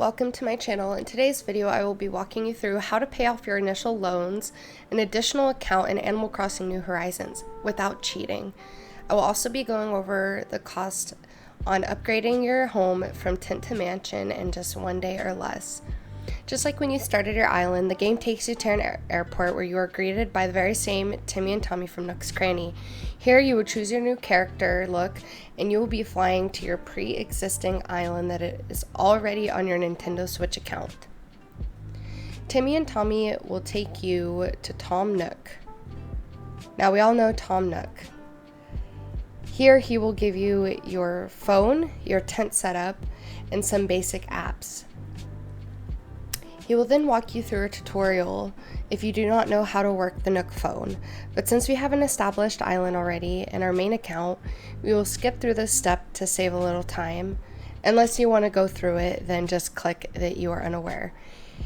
welcome to my channel. In today's video, I will be walking you through how to pay off your initial loans, an additional account in Animal Crossing New Horizons without cheating. I will also be going over the cost on upgrading your home from tent to mansion in just one day or less. Just like when you started your island, the game takes you to an airport where you are greeted by the very same Timmy and Tommy from Nook's Cranny. Here you will choose your new character look and you will be flying to your pre-existing island that is already on your Nintendo Switch account. Timmy and Tommy will take you to Tom Nook. Now we all know Tom Nook. Here he will give you your phone, your tent setup, and some basic apps. He will then walk you through a tutorial if you do not know how to work the Nook phone, but since we have an established island already in our main account, we will skip through this step to save a little time. Unless you want to go through it, then just click that you are unaware.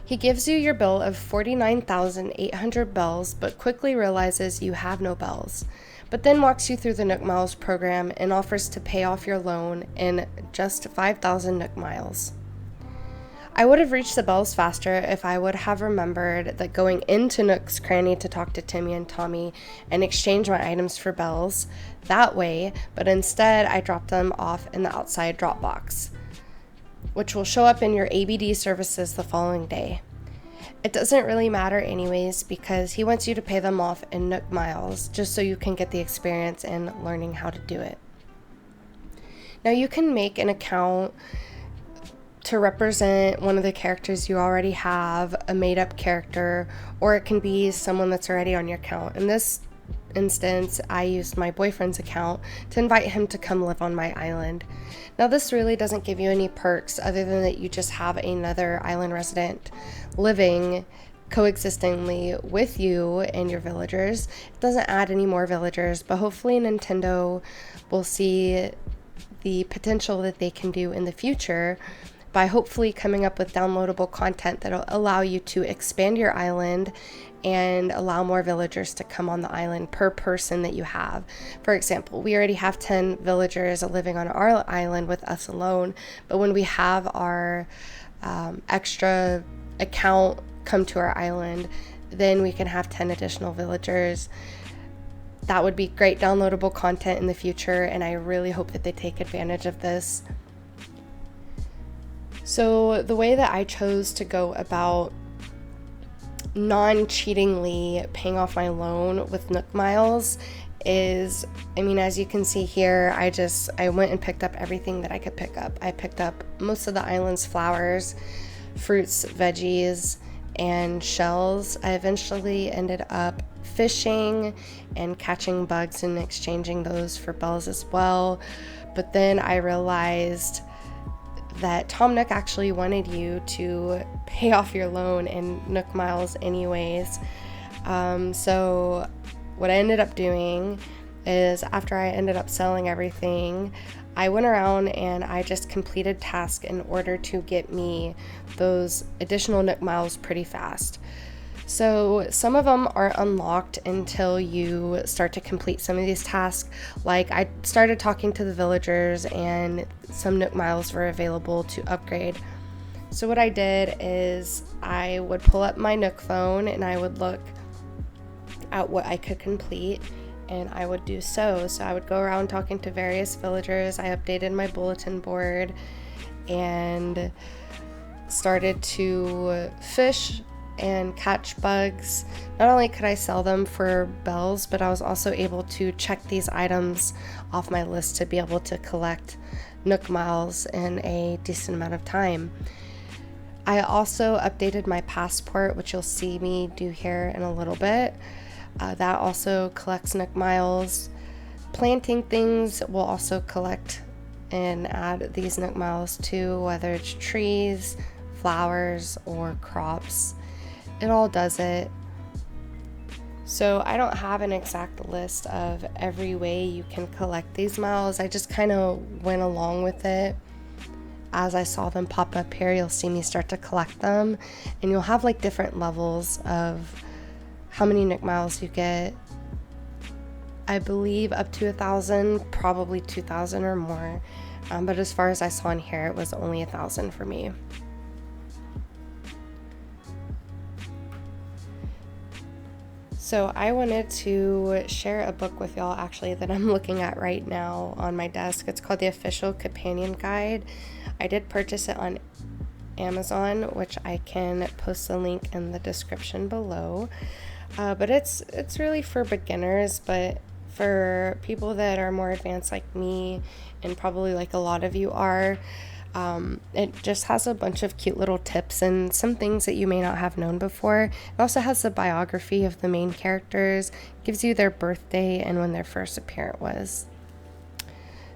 He gives you your bill of 49,800 bells, but quickly realizes you have no bells, but then walks you through the Nook Miles program and offers to pay off your loan in just 5,000 Nook Miles. I would have reached the bells faster if I would have remembered that going into Nook's Cranny to talk to Timmy and Tommy and exchange my items for bells that way, but instead I dropped them off in the outside drop box, which will show up in your ABD services the following day. It doesn't really matter anyways because he wants you to pay them off in Nook Miles just so you can get the experience in learning how to do it. Now you can make an account to represent one of the characters you already have, a made-up character, or it can be someone that's already on your account. In this instance, I used my boyfriend's account to invite him to come live on my island. Now this really doesn't give you any perks other than that you just have another island resident living coexistingly with you and your villagers. It doesn't add any more villagers, but hopefully Nintendo will see the potential that they can do in the future by hopefully coming up with downloadable content that will allow you to expand your island and allow more villagers to come on the island per person that you have. For example, we already have 10 villagers living on our island with us alone, but when we have our extra account come to our island, then we can have 10 additional villagers. That would be great downloadable content in the future, and I really hope that they take advantage of this. So the way that I chose to go about non-cheatingly paying off my loan with Nook Miles is, as you can see here, I went and picked up everything that I could pick up. I picked up most of the island's flowers, fruits, veggies, and shells. I eventually ended up fishing and catching bugs and exchanging those for bells as well. But then I realized that Tom Nook actually wanted you to pay off your loan in Nook Miles anyways. So what I ended up doing is after I ended up selling everything, I went around and I just completed tasks in order to get me those additional Nook Miles pretty fast. So some of them are unlocked until you start to complete some of these tasks. Like I started talking to the villagers and some Nook Miles were available to upgrade. So what I did is I would pull up my Nook phone and I would look at what I could complete and I would do so. So I would go around talking to various villagers. I updated my bulletin board and started to fish and catch bugs. Not only could I sell them for bells, but I was also able to check these items off my list to be able to collect Nook Miles in a decent amount of time. I also updated my passport, which you'll see me do here in a little bit. That also collects Nook Miles. Planting things will also collect and add these Nook Miles too, whether it's trees, flowers, or crops. It all does it. So I don't have an exact list of every way you can collect these miles. I just kind of went along with it. As I saw them pop up here, you'll see me start to collect them, and you'll have like different levels of how many Nook Miles you get. I believe up to 1,000, probably 2,000 or more. But as far as I saw in here, it was only 1,000 for me. So I wanted to share a book with y'all actually that I'm looking at right now on my desk. It's called The Official Companion Guide. I did purchase it on Amazon, which I can post the link in the description below. But it's really for beginners, but for people that are more advanced like me, and probably like a lot of you are, it just has a bunch of cute little tips and some things that you may not have known before. It also has a biography of the main characters, gives you their birthday and when their first appearance was.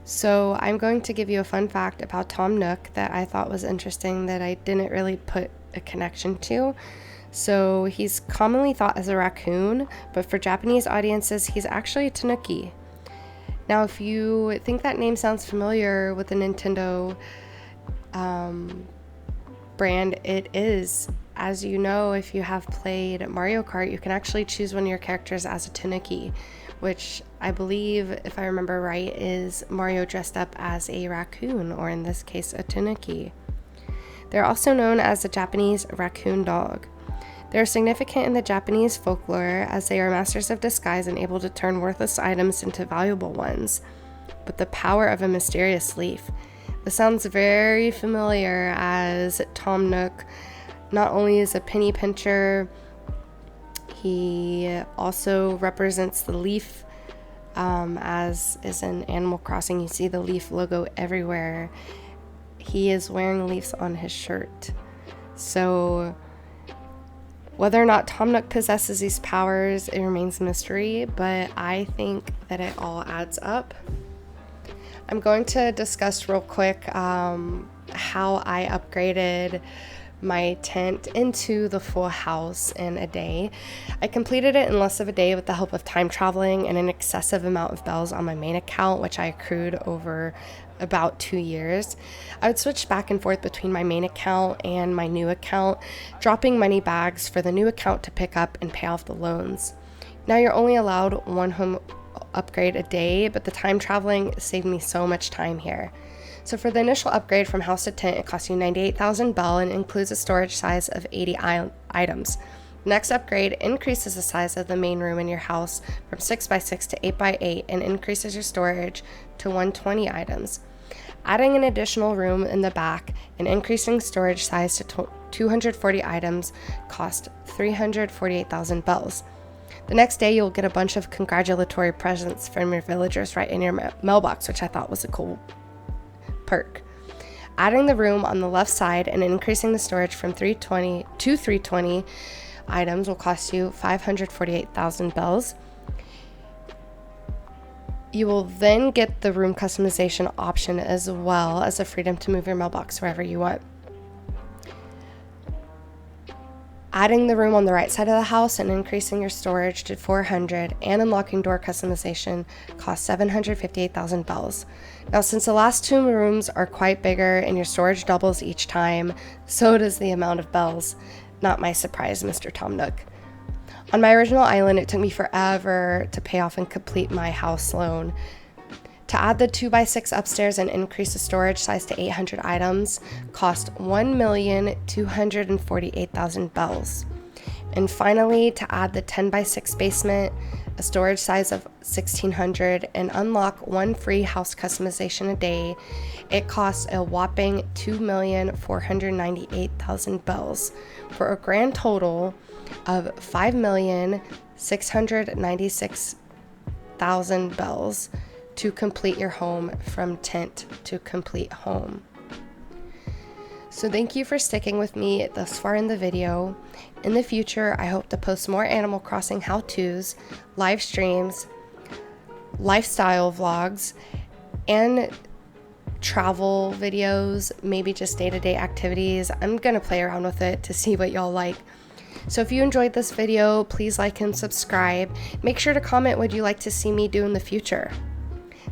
So I'm going to give you a fun fact about Tom Nook that I thought was interesting that I didn't really put a connection to. So he's commonly thought as a raccoon, but for Japanese audiences, he's actually a tanuki. Now, if you think that name sounds familiar with the Nintendo brand, it is. As you know, if you have played Mario Kart, you can actually choose one of your characters as a tanuki, which I believe, if I remember right, is Mario dressed up as a raccoon, or in this case, a tanuki. They're also known as the Japanese raccoon dog. They're significant in the Japanese folklore as they are masters of disguise and able to turn worthless items into valuable ones with the power of a mysterious leaf. This sounds very familiar, as Tom Nook not only is a penny pincher, he also represents the leaf, as is in Animal Crossing. You see the leaf logo everywhere. He is wearing leaves on his shirt. So whether or not Tom Nook possesses these powers, it remains a mystery, but I think that it all adds up. I'm going to discuss real quick how I upgraded my tent into the full house in a day. I completed it in less of a day with the help of time traveling and an excessive amount of bells on my main account, which I accrued over about 2 years. I would switch back and forth between my main account and my new account, dropping money bags for the new account to pick up and pay off the loans. Now you're only allowed one home upgrade a day, but the time traveling saved me so much time here. So for the initial upgrade from house to tent, it costs you 98,000 bell and includes a storage size of 80 items. Next upgrade increases the size of the main room in your house from 6x6 to 8x8 and increases your storage to 120 items. Adding an additional room in the back and increasing storage size to 240 items cost 348,000 bells. The next day, you'll get a bunch of congratulatory presents from your villagers right in your mailbox, which I thought was a cool perk. Adding the room on the left side and increasing the storage from 320 to 320 items will cost you 548,000 bells. You will then get the room customization option as well as the freedom to move your mailbox wherever you want. Adding the room on the right side of the house and increasing your storage to 400 and unlocking door customization costs 758,000 bells. Now, since the last two rooms are quite bigger and your storage doubles each time, so does the amount of bells. Not my surprise, Mr. Tom Nook. On my original island, it took me forever to pay off and complete my house loan. To add the 2x6 upstairs and increase the storage size to 800 items cost 1,248,000 bells. And finally, to add the 10x6 basement, a storage size of 1,600, and unlock one free house customization a day, it costs a whopping 2,498,000 bells for a grand total of 5,696,000 bells to complete your home from tent to complete home. So thank you for sticking with me thus far in the video. In the future, I hope to post more Animal Crossing how-tos, live streams, lifestyle vlogs, and travel videos, maybe just day-to-day activities. I'm gonna play around with it to see what y'all like. So if you enjoyed this video, please like and subscribe. Make sure to comment what you'd like to see me do in the future.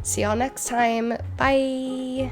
See y'all next time. Bye!